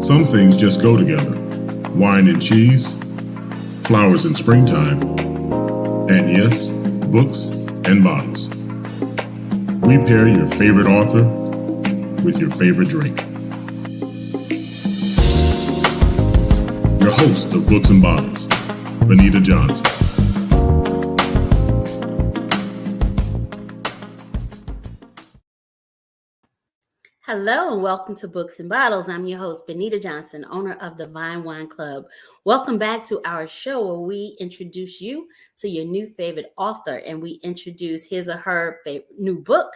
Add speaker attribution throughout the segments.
Speaker 1: Some things just go together. Wine and cheese, flowers in springtime, and yes, books and bottles. We pair your favorite author with your favorite drink. Your host of Books and Bottles, Benita Johnson.
Speaker 2: Hello and welcome to Books and Bottles. I'm your host, Benita Johnson, owner of the Vine Wine Club. Welcome back to our show where we introduce you to your new favorite author and we introduce his or her new book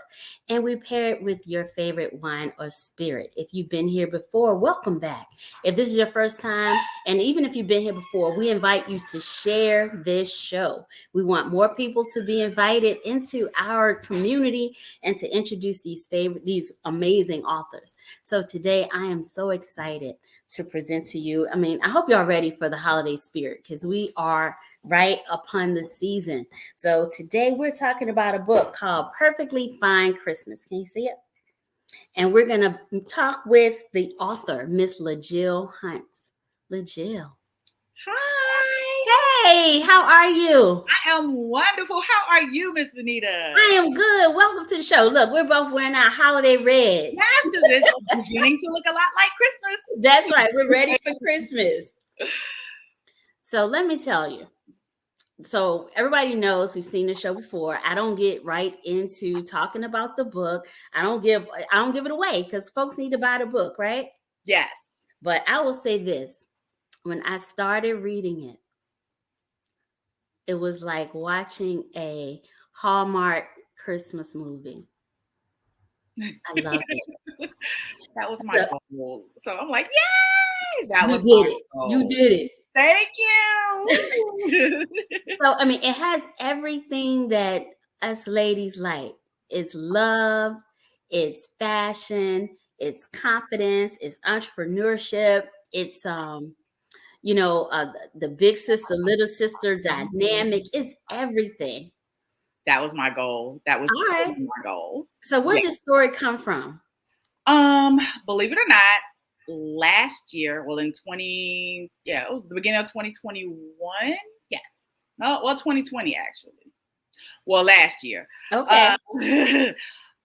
Speaker 2: and we pair it with your favorite wine or spirit. If you've been here before, welcome back. If this is your first time, and even if you've been here before, we invite you to share this show. We want more people to be invited into our community and to introduce these amazing authors. So today I am so excited to present to you. I hope y'all ready for the holiday spirit because we are right upon the season. So today we're talking about a book called Perfectly Fine Christmas. Can you see it? And we're going to talk with the author, Miss LaJill Huntz. LaJill.
Speaker 3: Hi.
Speaker 2: Hey, how are you?
Speaker 3: I am wonderful. How are you, Miss Benita?
Speaker 2: I am good. Welcome to the show. Look, we're both wearing our holiday red.
Speaker 3: Yes, because it's beginning to look a lot like Christmas.
Speaker 2: That's right. We're ready for Christmas. So let me tell you. So everybody knows who's seen the show before. I don't get right into talking about the book. I don't give it away because folks need to buy the book, right?
Speaker 3: Yes.
Speaker 2: But I will say this. When I started reading it, it was like watching a Hallmark Christmas movie. I love it.
Speaker 3: That was my goal. So I'm like, yay!
Speaker 2: You did it.
Speaker 3: Thank you.
Speaker 2: So, it has everything that us ladies like. It's love, it's fashion, it's confidence, it's entrepreneurship, it's the big sister, little sister dynamic. It's everything.
Speaker 3: That was my goal. That was totally my goal.
Speaker 2: So where did the story come from?
Speaker 3: Believe it or not, last year, it was the beginning of 2021. Yes. No, 2020 actually. Well, last year.
Speaker 2: Okay.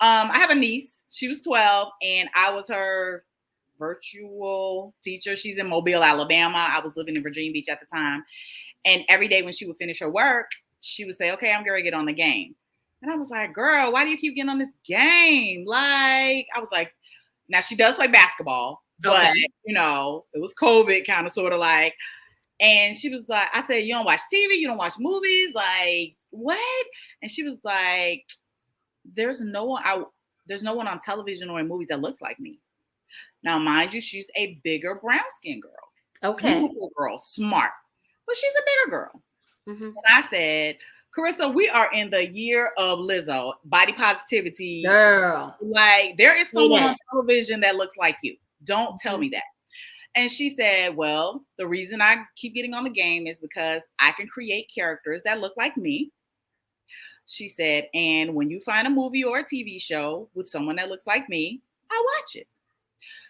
Speaker 3: I have a niece. She was 12 and I was her virtual teacher. She's in Mobile, Alabama. I was living in Virginia Beach at the time. And every day when she would finish her work, she would say, okay, I'm going to get on the game. And I was like, girl, why do you keep getting on this game? I was like, now she does play basketball, but it was COVID kind of sort of like, and she was like, I said, you don't watch TV, you don't watch movies, like what? And she was like, there's no one on television or in movies that looks like me. Now, mind you, she's a bigger brown skin girl.
Speaker 2: Okay.
Speaker 3: Beautiful girl, smart, but she's a bigger girl.
Speaker 2: Mm-hmm.
Speaker 3: And I said, Carissa, we are in the year of Lizzo, body positivity.
Speaker 2: Girl.
Speaker 3: Like, there is someone on television that looks like you. Don't tell me that. And she said, well, the reason I keep getting on the game is because I can create characters that look like me. She said, and when you find a movie or a TV show with someone that looks like me, I watch it.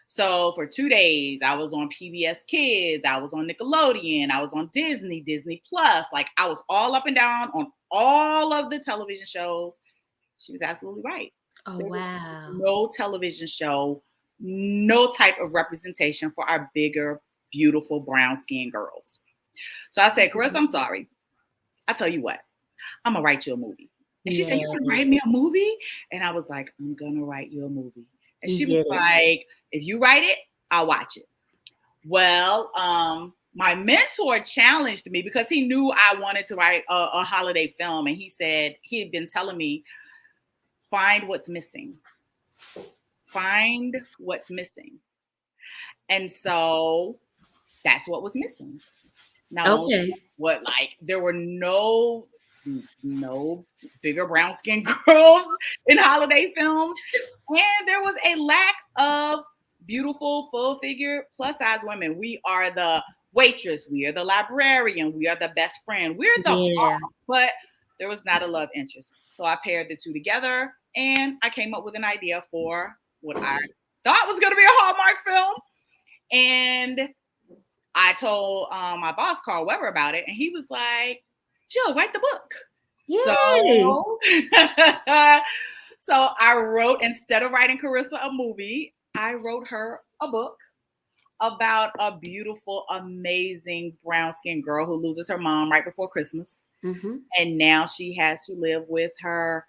Speaker 3: So for 2 days, I was on PBS Kids, I was on Nickelodeon, I was on Disney Plus. Like I was all up and down on all of the television shows. She was absolutely right.
Speaker 2: Oh, wow.
Speaker 3: No television show, no type of representation for our bigger, beautiful brown skinned girls. So I said, Carissa, I'm sorry. I tell you what, I'm gonna write you a movie. And she said, you're gonna write me a movie? And I was like, I'm gonna write you a movie. And she was like, if you write it, I'll watch it. Well, my mentor challenged me because he knew I wanted to write a holiday film. And he said, he had been telling me, find what's missing. Find what's missing. And so that's what was missing. Now, there were no bigger brown skinned girls in holiday films. And there was a lack of beautiful, full figure, plus size women. We are the waitress. We are the librarian. We are the best friend. We're the but there was not a love interest. So I paired the two together and I came up with an idea for what I thought was going to be a Hallmark film. And I told my boss, Carl Weber, about it, and he was like, Jill, write the book.
Speaker 2: Yay.
Speaker 3: So I wrote, instead of writing Carissa a movie, I wrote her a book about a beautiful, amazing brown-skinned girl who loses her mom right before Christmas.
Speaker 2: Mm-hmm.
Speaker 3: And now she has to live with her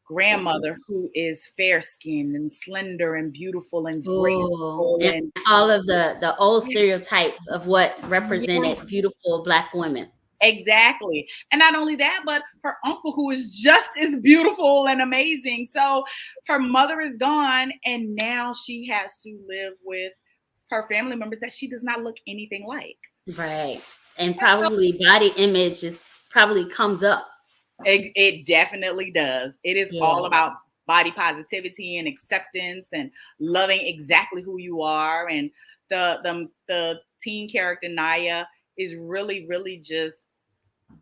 Speaker 3: grandmother, who is fair-skinned and slender and beautiful and graceful.
Speaker 2: Ooh, and all of the old stereotypes of what represented beautiful Black women.
Speaker 3: Exactly. And not only that, but her uncle, who is just as beautiful and amazing. So her mother is gone, and now she has to live with her family members that she does not look anything like.
Speaker 2: Right. And probably body image probably comes up.
Speaker 3: It definitely does. It is all about body positivity and acceptance and loving exactly who you are. And the teen character Naya is really, really just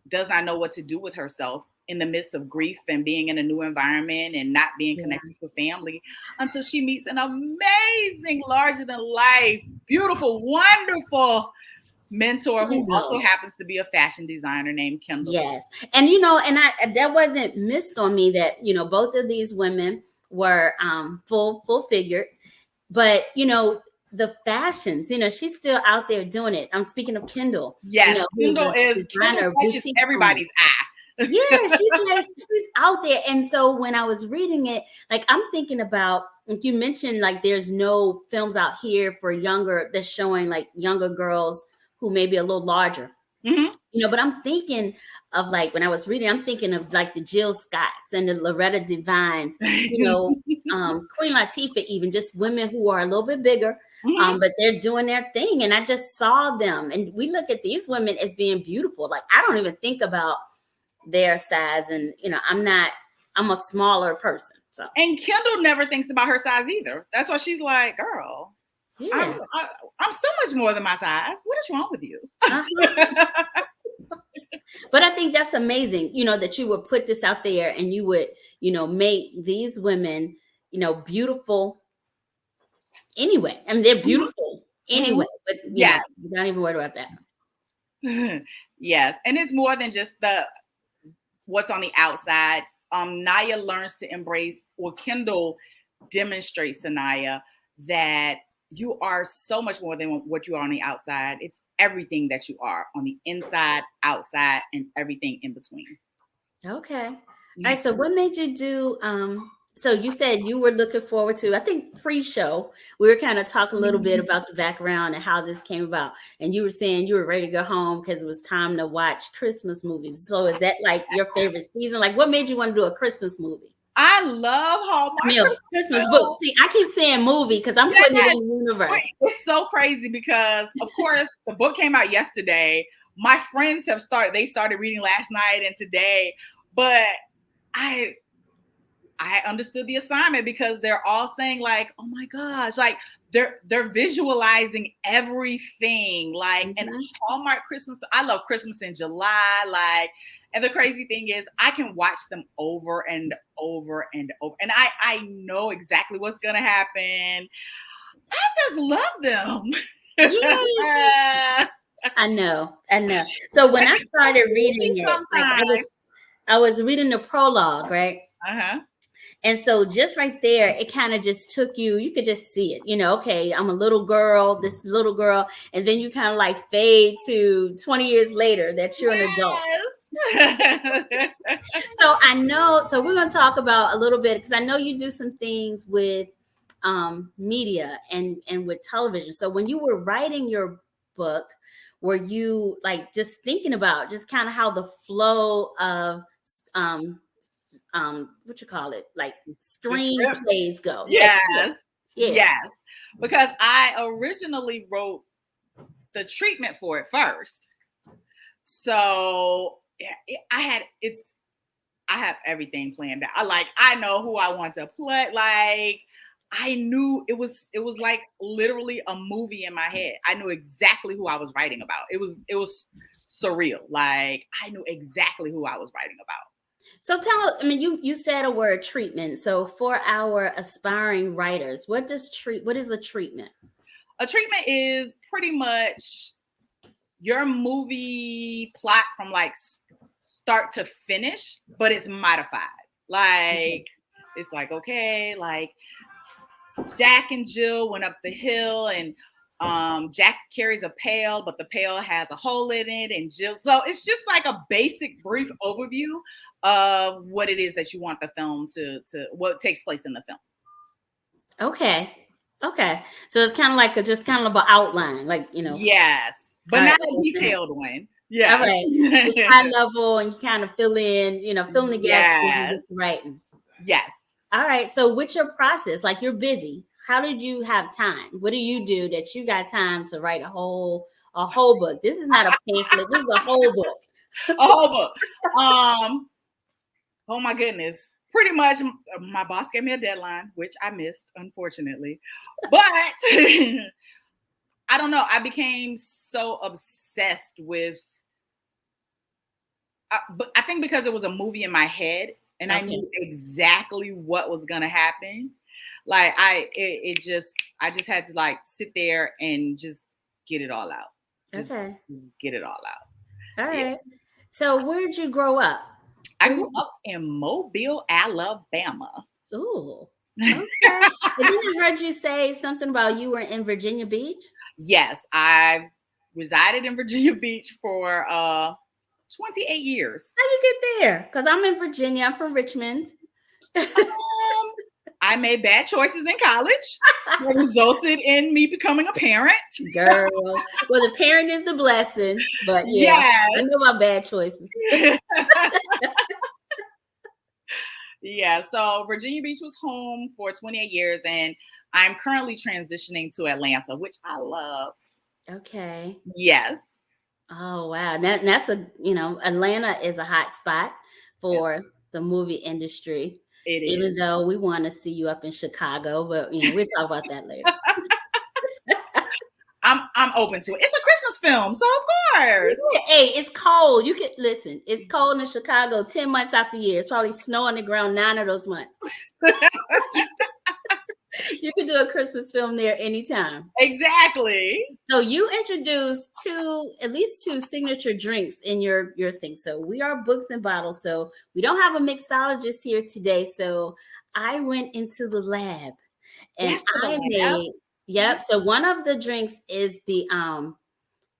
Speaker 3: does not know what to do with herself in the midst of grief and being in a new environment and not being connected to family, until she meets an amazing, larger than life, beautiful, wonderful mentor who also happens to be a fashion designer named Kendall.
Speaker 2: Yes. And, and that wasn't missed on me that, both of these women were full figured, but, the fashions, she's still out there doing it. I'm speaking of Kendall.
Speaker 3: Yes, Kendall catches everybody's eye.
Speaker 2: Yeah, she's out there. And so when I was reading it, like, I'm thinking about, like you mentioned, like, there's no films out here for that's showing like younger girls who may be a little larger.
Speaker 3: Mm-hmm.
Speaker 2: But I'm thinking of, like, when I was reading, I'm thinking of like the Jill Scotts and the Loretta Devines, Queen Latifah, even just women who are a little bit bigger, but they're doing their thing. And I just saw them, and we look at these women as being beautiful. Like, I don't even think about their size, and I'm a smaller person. So,
Speaker 3: and Kendall never thinks about her size either. That's why she's like, girl, I'm so much more than my size. What is wrong with you?
Speaker 2: But I think that's amazing, that you would put this out there and you would, make these women, beautiful anyway. I mean, they're beautiful anyway, but
Speaker 3: yes,
Speaker 2: don't even worry about that.
Speaker 3: Yes. And it's more than just what's on the outside. Naya learns to embrace, Kendall demonstrates to Naya that you are so much more than what you are on the outside. It's everything that you are on the inside, outside, and everything in between.
Speaker 2: Okay. All right. So what made you do, so you said you were looking forward to, I think pre-show, we were kind of talking a little bit about the background and how this came about. And you were saying you were ready to go home because it was time to watch Christmas movies. So is that like your favorite season? Like, what made you want to do a Christmas movie?
Speaker 3: I love Hallmark
Speaker 2: Christmas books. See, I keep saying movie because I'm putting it in the universe.
Speaker 3: It's so crazy because, of course, the book came out yesterday. My friends they started reading last night and today, but I understood the assignment because they're all saying, like, oh my gosh, like they're visualizing everything, like, and Hallmark Christmas. I love Christmas in July, like. And the crazy thing is I can watch them over and over and over. And I know exactly what's going to happen. I just love them.
Speaker 2: Yeah. I know. So when I started reading it, like I was reading the prologue, right? And so just right there, it kind of just took you could just see it, okay, I'm a little girl, this little girl. And then you kind of like fade to 20 years later that you're an adult. So I know, so we're going to talk about a little bit, because I know you do some things with media and with television. So when you were writing your book, were you like just thinking about just kind of how the flow of what you call it, like screenplays go?
Speaker 3: Yes. Because I originally wrote the treatment for it first. So I have everything planned out. I know who I want to play. Like, I knew it was like literally a movie in my head. I knew exactly who I was writing about. It was surreal. Like, I knew exactly who I was writing about.
Speaker 2: So you said a word, treatment. So for our aspiring writers, what is a treatment?
Speaker 3: A treatment is pretty much your movie plot from like start to finish, but it's modified. Like, it's like, okay, like Jack and Jill went up the hill, and Jack carries a pail, but the pail has a hole in it, and Jill. So it's just like a basic, brief overview of what it is that you want the film to what takes place in the film.
Speaker 2: Okay. So it's kind of like just kind of an outline, like, you know.
Speaker 3: Yes, but
Speaker 2: All
Speaker 3: not
Speaker 2: right.
Speaker 3: a detailed one. Yeah.
Speaker 2: All right. It's high level, and you kind of fill in, you know, fill in the gaps.
Speaker 3: Yes.
Speaker 2: Writing.
Speaker 3: Yes.
Speaker 2: All right. So what's your process? Like, you're busy. How did you have time? What do you do that you got time to write a whole book? This is not a pamphlet. This is a whole book.
Speaker 3: A whole book. Oh my goodness. Pretty much my boss gave me a deadline, which I missed, unfortunately. But I don't know. I became so obsessed with, but I think because it was a movie in my head and I knew exactly what was going to happen. Like I just had to like sit there and just get it all out. Just get it all out.
Speaker 2: All right. So where'd you grow up?
Speaker 3: I grew up in Mobile, Alabama.
Speaker 2: Ooh. Okay. I think I heard you say something about you were in Virginia Beach.
Speaker 3: Yes, I resided in Virginia Beach for 28 years.
Speaker 2: How you get there? Because I'm in Virginia. I'm from Richmond.
Speaker 3: I made bad choices in college that resulted in me becoming a parent.
Speaker 2: Girl. Well, the parent is the blessing. But yeah, yes. I know my bad choices.
Speaker 3: Yeah, so Virginia Beach was home for 28 years, and I'm currently transitioning to Atlanta, which I love.
Speaker 2: Okay.
Speaker 3: Yes.
Speaker 2: Oh, wow. That's Atlanta is a hot spot for the movie industry.
Speaker 3: It is.
Speaker 2: Even though we want to see you up in Chicago, but we'll talk about that later.
Speaker 3: I'm open to it. It's a Christmas film, so of course.
Speaker 2: Hey, it's cold. You can listen. It's cold in Chicago 10 months out the year. It's probably snow on the ground 9 of those months. You can do a Christmas film there anytime.
Speaker 3: Exactly.
Speaker 2: So you introduced at least two signature drinks in your thing. So we are Books and Bottles. So we don't have a mixologist here today. So I went into the lab and I made. Yep. So one of the drinks is the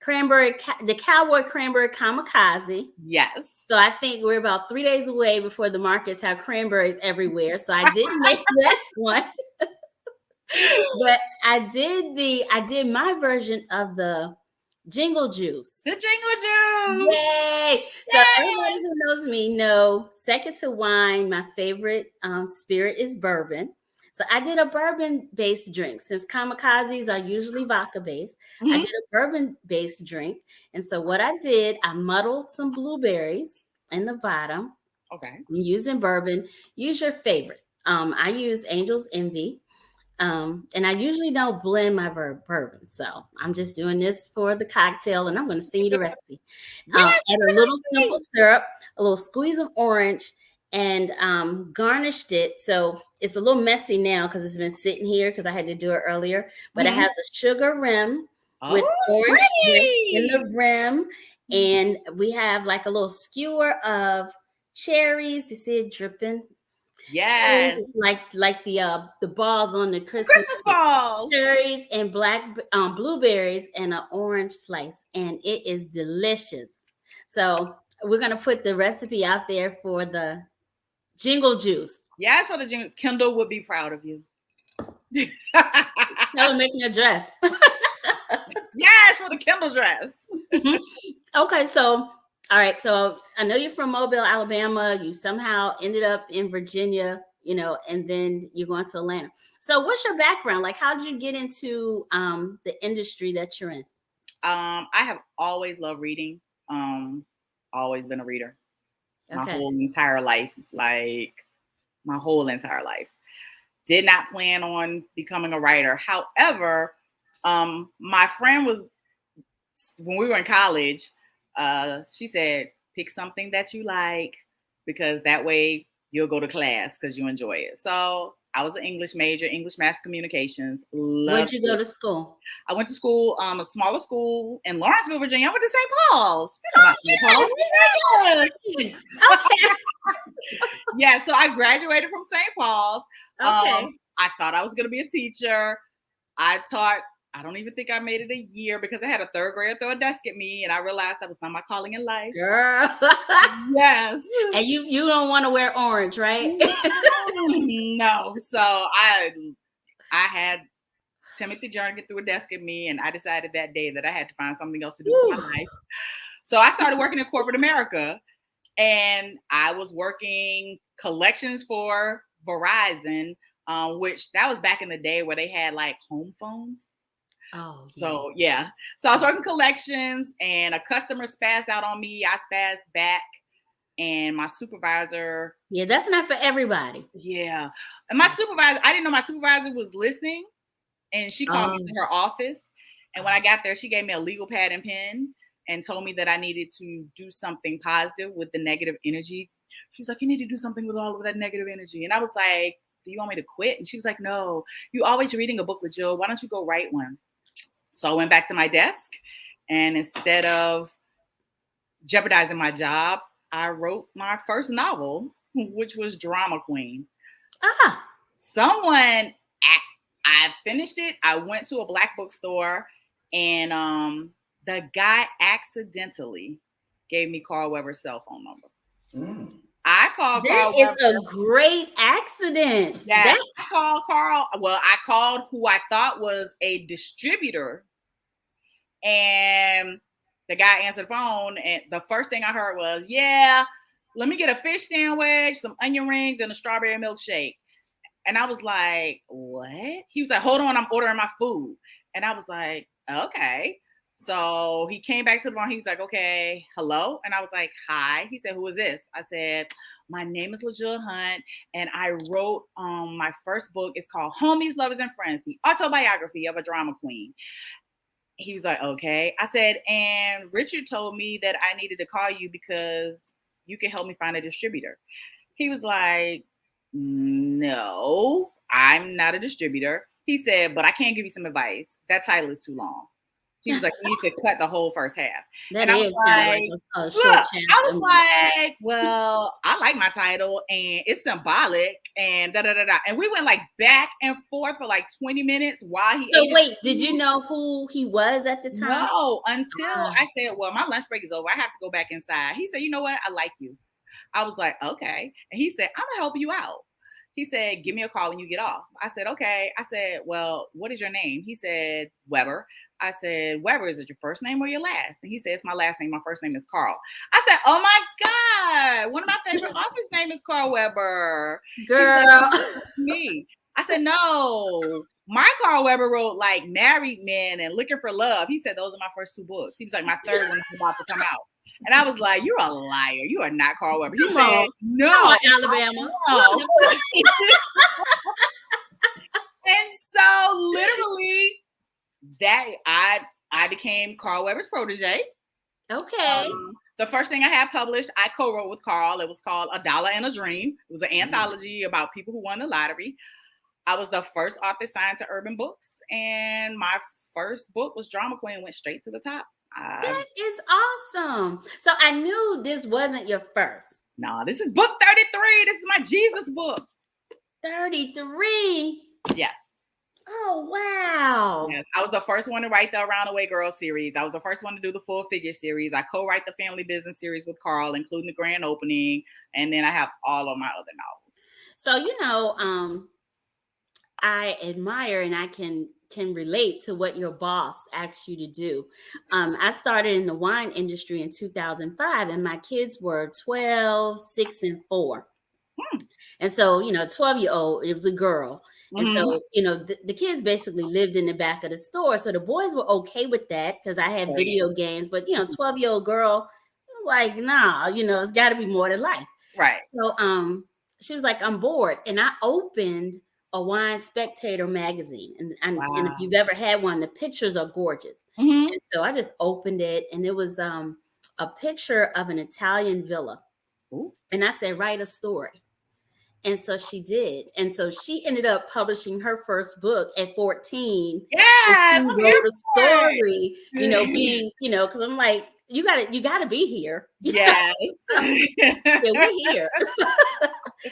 Speaker 2: the Cowboy Cranberry Kamikaze.
Speaker 3: Yes.
Speaker 2: So I think we're about 3 days away before the markets have cranberries everywhere. So I didn't make that one. But I did my version of the Jingle Juice.
Speaker 3: The Jingle Juice.
Speaker 2: Yay! So everybody who knows me know, second to wine, my favorite spirit is bourbon. So I did a bourbon-based drink. Since kamikazes are usually vodka-based, I did a bourbon-based drink. And so what I did, I muddled some blueberries in the bottom.
Speaker 3: Okay.
Speaker 2: I'm using bourbon. Use your favorite. I use Angel's Envy. And I usually don't blend my bourbon. So I'm just doing this for the cocktail, and I'm going to send you the recipe. Add a little simple syrup, a little squeeze of orange, and garnished it. So it's a little messy now because it's been sitting here because I had to do it earlier. But it has a sugar rim with orange in the rim. And we have like a little skewer of cherries. You see it dripping?
Speaker 3: Yes.
Speaker 2: Like the balls on the Christmas
Speaker 3: balls.
Speaker 2: Cherries and black blueberries and an orange slice. And it is delicious. So we're going to put the recipe out there for the Jingle Juice.
Speaker 3: Yes, for the Jingle. Kendall would be proud of you.
Speaker 2: Tell her make me a dress.
Speaker 3: Yes, for the Kendall dress.
Speaker 2: Okay, so all right. So I know you're from Mobile, Alabama. You somehow ended up in Virginia, and then you're going to Atlanta. So what's your background? Like, how did you get into the industry that you're in?
Speaker 3: I have always loved reading. Always been a reader. My whole entire life. Did not plan on becoming a writer. However, my friend when we were in college, she said, pick something that you like because that way you'll go to class because you enjoy it. So I was an English major, English mass communications.
Speaker 2: Where'd
Speaker 3: Loved
Speaker 2: you go
Speaker 3: it.
Speaker 2: to school?
Speaker 3: I went to school, a smaller school in Lawrenceville, Virginia. I went to St. Paul's. You know
Speaker 2: Oh,
Speaker 3: about St. Paul's.
Speaker 2: yes. Okay.
Speaker 3: Yeah, so I graduated from St. Paul's.
Speaker 2: Okay.
Speaker 3: I thought I was going to be a teacher. I don't even think I made it a year because I had a third grader throw a desk at me and I realized that was not my calling in life.
Speaker 2: Girl.
Speaker 3: Yes.
Speaker 2: And you don't want to wear orange, right?
Speaker 3: No. So I had Timothy Journey get through a desk at me and I decided that day that I had to find something else to do with my life. So I started working in corporate America and I was working collections for Verizon, which that was back in the day where they had like home phones.
Speaker 2: Oh, yeah.
Speaker 3: So yeah. So I was working collections and a customer spazzed out on me. I spazzed back and my supervisor.
Speaker 2: Yeah, that's not for everybody.
Speaker 3: Yeah. And my supervisor, I didn't know my supervisor was listening and she called me to her office. And when I got there, she gave me a legal pad and pen and told me that I needed to do something positive with the negative energy. She was like, you need to do something with all of that negative energy. And I was like, do you want me to quit? And she was like, no, you always reading a book with Jill. Why don't you go write one? So I went back to my desk and instead of jeopardizing my job, I wrote my first novel, which was Drama Queen. I finished it. I went to a black bookstore and the guy accidentally gave me Carl Weber's cell phone number. I called Carl Weber.
Speaker 2: That is a great accident.
Speaker 3: Yes, I called Carl. Well, I called who I thought was a distributor. And the guy answered the phone. And the first thing I heard was, yeah, let me get a fish sandwich, some onion rings, and a strawberry milkshake. And I was like, what? He was like, hold on, I'm ordering my food. And I was like, okay. So he came back to the phone. He was like, okay, hello. And I was like, hi. He said, who is this? I said, my name is LaJill Hunt. And I wrote my first book. It's called Homies, Lovers, and Friends, the autobiography of a drama queen. He was like, okay. I said, and Richard told me that I needed to call you because you can help me find a distributor. He was like, no, I'm not a distributor. He said, but I can't give you some advice. That title is too long. He was like, you need to cut the whole first half.
Speaker 2: That
Speaker 3: and I
Speaker 2: is
Speaker 3: was like,
Speaker 2: a short chapter.
Speaker 3: I was like, well, I like my title and it's symbolic and da da da da. And we went like back and forth for like 20 minutes while he.
Speaker 2: So wait, did you know who he was at the time?
Speaker 3: No, until I said, well, my lunch break is over. I have to go back inside. He said, you know what? I like you. I was like, okay. And he said, I'm gonna help you out. He said, give me a call when you get off. I said, okay. I said, well, what is your name? He said, Weber. I said, Weber, is it your first name or your last? And he said, it's my last name. My first name is Carl. I said, oh my God. One of my favorite authors' name is Carl Weber.
Speaker 2: Girl.
Speaker 3: Me. I said, no. My Carl Weber wrote like Married Men and Looking for Love. He said, those are my first two books. He was like, my third one is about to come out. And I was like, you're a liar. You are not Carl Weber. He said, no.
Speaker 2: Come on, Alabama.
Speaker 3: No. And so literally that I became Carl Weber's protege.
Speaker 2: Okay.
Speaker 3: The first thing I had published, I co-wrote with Carl. It was called A Dollar and a Dream. It was an anthology about people who won the lottery. I was the first author signed to Urban Books. And my first book was Drama Queen, went straight to the top.
Speaker 2: That is awesome. So I knew this wasn't your first.
Speaker 3: No, this is book 33. This is my Jesus book.
Speaker 2: 33?
Speaker 3: Yes.
Speaker 2: Oh, wow.
Speaker 3: Yes, I was the first one to write the Around the Way Girls series. I was the first one to do the Full Figure series. I co-write the Family Business series with Carl, including the grand opening. And then I have all of my other novels.
Speaker 2: So, I admire and I can relate to what your boss asked you to do. I started in the wine industry in 2005 and my kids were 12, 6, and 4. And so, 12-year-old, it was a girl. And so, the kids basically lived in the back of the store. So the boys were okay with that because I had video games. But, 12-year-old girl, like, nah, it's got to be more to life.
Speaker 3: Right.
Speaker 2: So she was like, I'm bored. And I opened a Wine Spectator magazine. And if you've ever had one, the pictures are gorgeous. And so I just opened it. And it was a picture of an Italian villa. Ooh. And I said, write a story. And so she did. And so she ended up publishing her first book at 14.
Speaker 3: Yes,
Speaker 2: And
Speaker 3: I'm
Speaker 2: she
Speaker 3: here
Speaker 2: wrote a
Speaker 3: for it.
Speaker 2: story, you know, being, you know, because I'm like, you gotta be here.
Speaker 3: Yes.
Speaker 2: Yeah, we're here.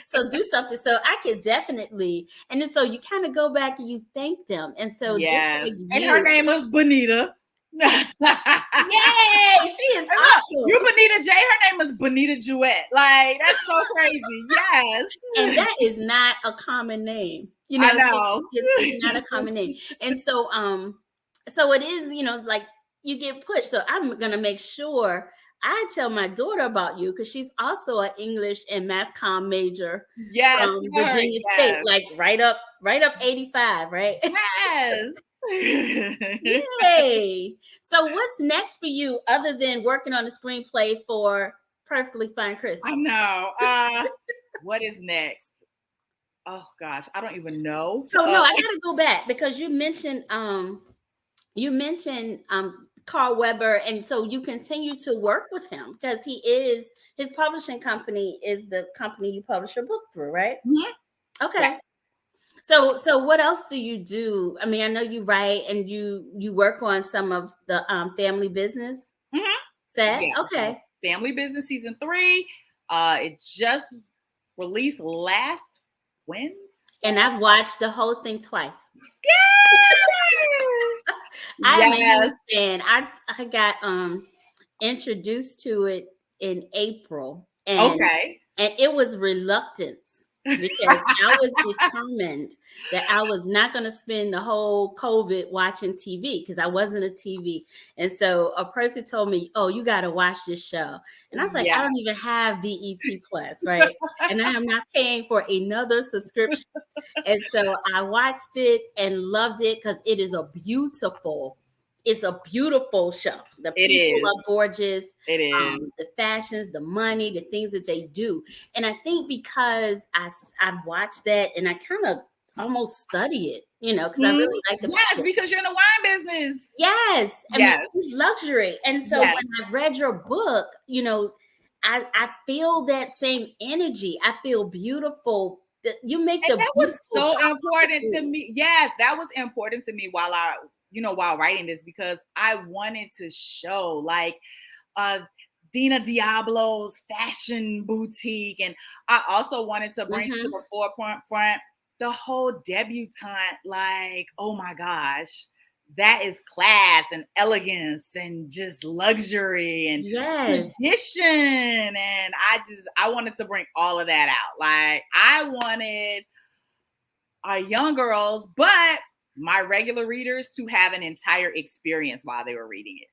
Speaker 2: So do something. So I could definitely, and then so you kind of go back and you thank them. And so just
Speaker 3: Yes.
Speaker 2: like
Speaker 3: And her
Speaker 2: you,
Speaker 3: name was Bonita.
Speaker 2: yay, she is awesome.
Speaker 3: You Bonita J, her name is Bonita Jewett. Like, that's so crazy. Yes.
Speaker 2: And that is not a common name. You know,
Speaker 3: I know.
Speaker 2: it's not a common name. And so so it is, you know, like you get pushed. So I'm gonna make sure I tell my daughter about you because she's also an English and mass comm major
Speaker 3: Yes.
Speaker 2: from Virginia State, like right up 85, right?
Speaker 3: Yes.
Speaker 2: Yay. So what's next for you other than working on the screenplay for Perfectly Fine Christmas?
Speaker 3: I know. What is next? Oh gosh, I don't even know.
Speaker 2: So no, I gotta go back because you mentioned Carl Weber, and so you continue to work with him because his publishing company is the company you publish your book through, right?
Speaker 3: Mm-hmm.
Speaker 2: Okay.
Speaker 3: Yes.
Speaker 2: So what else do you do? I mean, I know you write and you work on some of the family business set.
Speaker 3: Yes.
Speaker 2: Okay.
Speaker 3: Family Business season 3. It just released last Wednesday.
Speaker 2: And I've watched the whole thing twice.
Speaker 3: I'm
Speaker 2: a huge fan. I got introduced to it in April. And it was reluctance because I was determined that I was not going to spend the whole COVID watching TV because I wasn't a TV. And so a person told me, oh, you got to watch this show. And I was like, I don't even have BET Plus, right? And I am not paying for another subscription. And so I watched it and loved it because it is it's a beautiful show. The people are gorgeous.
Speaker 3: It is.
Speaker 2: The fashions, the money, the things that they do. And I think because I watched that and I kind of almost study it, you know, because I really like the
Speaker 3: people. Because you're in the wine business.
Speaker 2: Yes. I mean, it's luxury. And so when I read your book, you know, I feel that same energy. I feel beautiful. You make
Speaker 3: and that was so important to me. Yes, that was important to me while writing this, because I wanted to show like Dina Diablo's fashion boutique. And I also wanted to bring to the forefront the whole debutante, like, oh my gosh, that is class and elegance and just luxury and tradition. And I wanted to bring all of that out. Like, I wanted our young girls, but my regular readers to have an entire experience while they were reading it.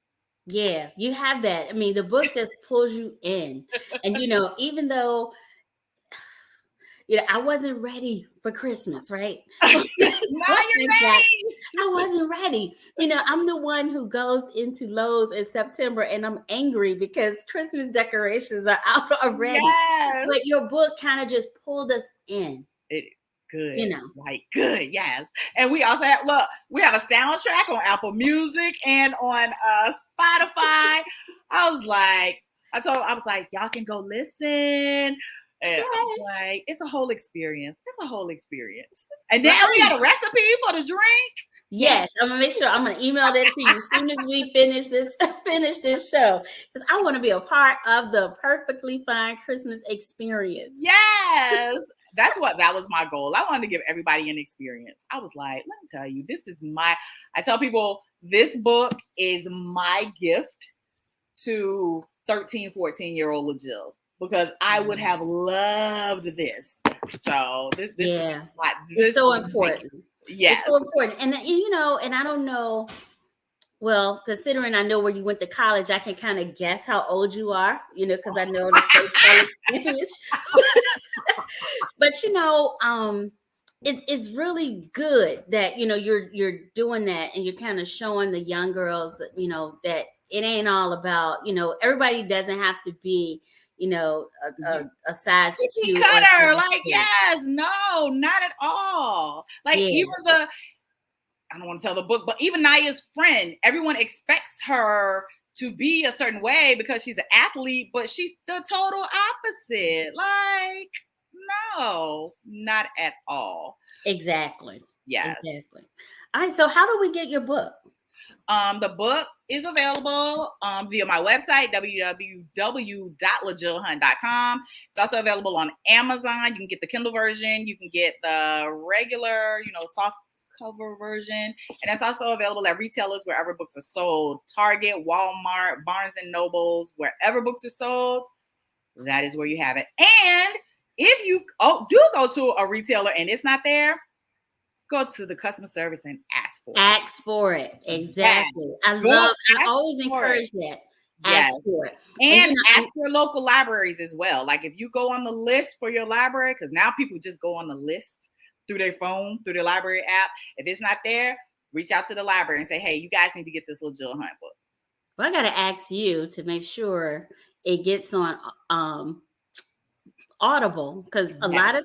Speaker 2: Yeah, you have that. I mean, the book just pulls you in. And, you know, even though, you know, I wasn't ready for Christmas, right?
Speaker 3: Now you're ready.
Speaker 2: I wasn't ready. You know, I'm the one who goes into Lowe's in September and I'm angry because Christmas decorations are out already.
Speaker 3: Yes.
Speaker 2: But your book kind of just pulled us in.
Speaker 3: Good.
Speaker 2: You know.
Speaker 3: Like, good, yes. And we also we have a soundtrack on Apple Music and on Spotify. I was like, y'all can go listen. And I was like, it's a whole experience. And then we got a recipe for the drink.
Speaker 2: Yes, I'm gonna make sure I'm gonna email that to you as soon as we finish this show, because I want to be a part of the Perfectly Fine Christmas experience.
Speaker 3: Yes, that was my goal. I wanted to give everybody an experience. I was like, let me tell you, I tell people this book is my gift to 13, 14-year-old LaJill, because I would have loved this. So this
Speaker 2: it's so important.
Speaker 3: Yeah,
Speaker 2: it's so important. And you know, and I don't know, well, considering I know where you went to college, I can kind of guess how old you are, you know, because I know the same experience. But you know, it's really good that, you know, you're doing that and you're kind of showing the young girls, you know, that it ain't all about, you know, everybody doesn't have to be, you know, a size 2
Speaker 3: cutter. Like, yes, no, not at all. Like, even I don't want to tell the book, but even Naya's friend, everyone expects her to be a certain way because she's an athlete, but she's the total opposite. Like, No, not at all.
Speaker 2: Exactly.
Speaker 3: Yes.
Speaker 2: Exactly. All right. So how do we get your book?
Speaker 3: The book is available via my website, www.lajillhunt.com. It's also available on Amazon. You can get the Kindle version. You can get the regular, soft cover version. And it's also available at retailers wherever books are sold. Target, Walmart, Barnes & Nobles, wherever books are sold, that is where you have it. And if you do go to a retailer and it's not there, go to the customer service and ask for it.
Speaker 2: Ask for it. Exactly.
Speaker 3: Yes.
Speaker 2: I always encourage that.
Speaker 3: Yes.
Speaker 2: Ask for it.
Speaker 3: And ask your local libraries as well. Like if you go on the list for your library, because now people just go on the list through their phone, through their library app. If it's not there, reach out to the library and say, hey, you guys need to get this LaJill Hunt book.
Speaker 2: Well, I got to ask you to make sure it gets on Audible, because a lot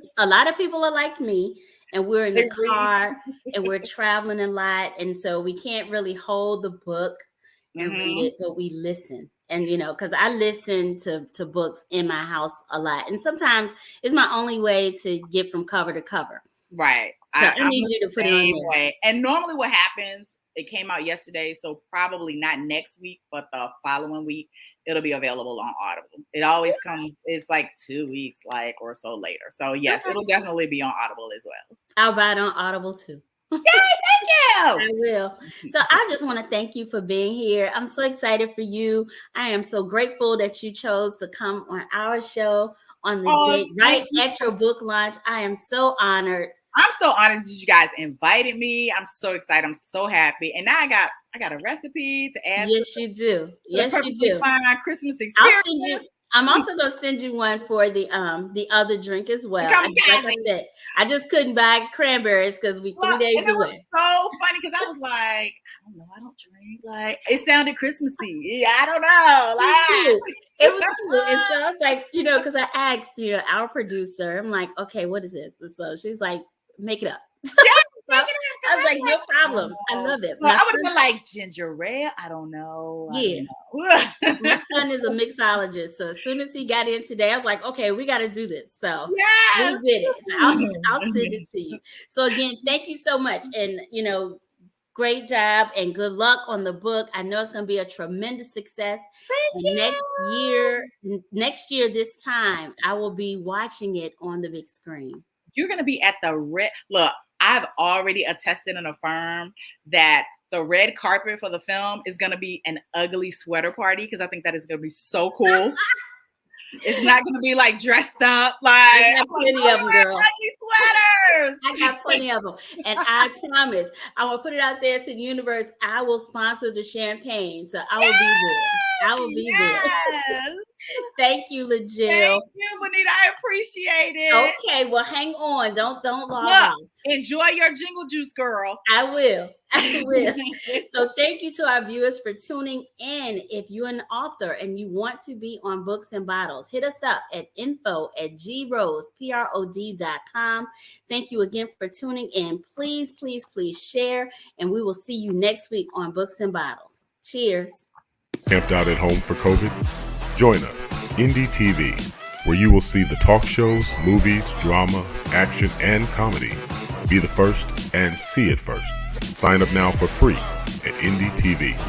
Speaker 2: of people are like me, and we're in the car and we're traveling a lot, and so we can't really hold the book and read it, but we listen. And because I listen to books in my house a lot, and sometimes it's my only way to get from cover to cover.
Speaker 3: Right.
Speaker 2: So I need you to put it on there.
Speaker 3: Way. And normally what happens, it came out yesterday, so probably not next week, but the following week, it'll be available on Audible. It always comes, it's like 2 weeks or so later. So yes, it'll definitely be on Audible as well.
Speaker 2: I'll buy it on Audible too.
Speaker 3: Yay, thank you.
Speaker 2: I will. So I just want to thank you for being here. I'm so excited for you. I am so grateful that you chose to come on our show on the day right at your book launch. I am so honored.
Speaker 3: I'm so honored that you guys invited me. I'm so excited. I'm so happy. And now I got a recipe to add.
Speaker 2: Yes, you do. Yes, you do.
Speaker 3: Fine Christmas experience.
Speaker 2: I'm also gonna send you one for the other drink as well. Like I said, I just couldn't buy cranberries because we 3 days away. It was
Speaker 3: so funny because I was like, I don't know, I don't drink. Like it sounded Christmassy. Yeah, I don't know.
Speaker 2: It was cool. And so I was like, because I asked, our producer, I'm like, okay, what is this? And so she's like, make it up.
Speaker 3: I
Speaker 2: was like, no problem. I love it.
Speaker 3: Well, I would have been like ginger ale. I don't know.
Speaker 2: Yeah. My son is a mixologist. So as soon as he got in today, I was like, okay, we got to do this. So we did it. So I'll send it to you. So again, thank you so much. And, great job and good luck on the book. I know it's going to be a tremendous success. Next year, this time, I will be watching it on the big screen.
Speaker 3: You're going to be at the red. Look, I've already attested and affirmed that the red carpet for the film is going to be an ugly sweater party because I think that is going to be so cool. It's not going to be like dressed up.
Speaker 2: I got plenty of them, girl.
Speaker 3: Sweaters.
Speaker 2: I got plenty of them. And I promise, I'm going to put it out there to the universe. I will sponsor the champagne. So I will be there. I will be there. Thank you, LaJill.
Speaker 3: Thank you, Bonita. I appreciate it.
Speaker 2: Okay, well, hang on. Don't log off.
Speaker 3: Enjoy your jingle juice, girl.
Speaker 2: I will. So thank you to our viewers for tuning in. If you're an author and you want to be on Books and Bottles, hit us up at info@grose.com. Thank you again for tuning in. Please, please, please share, and we will see you next week on Books and Bottles. Cheers.
Speaker 1: Camped out at home for COVID? Join us, Indie TV, where you will see the talk shows, movies, drama, action, and comedy. Be the first and see it first. Sign up now for free at Indie TV.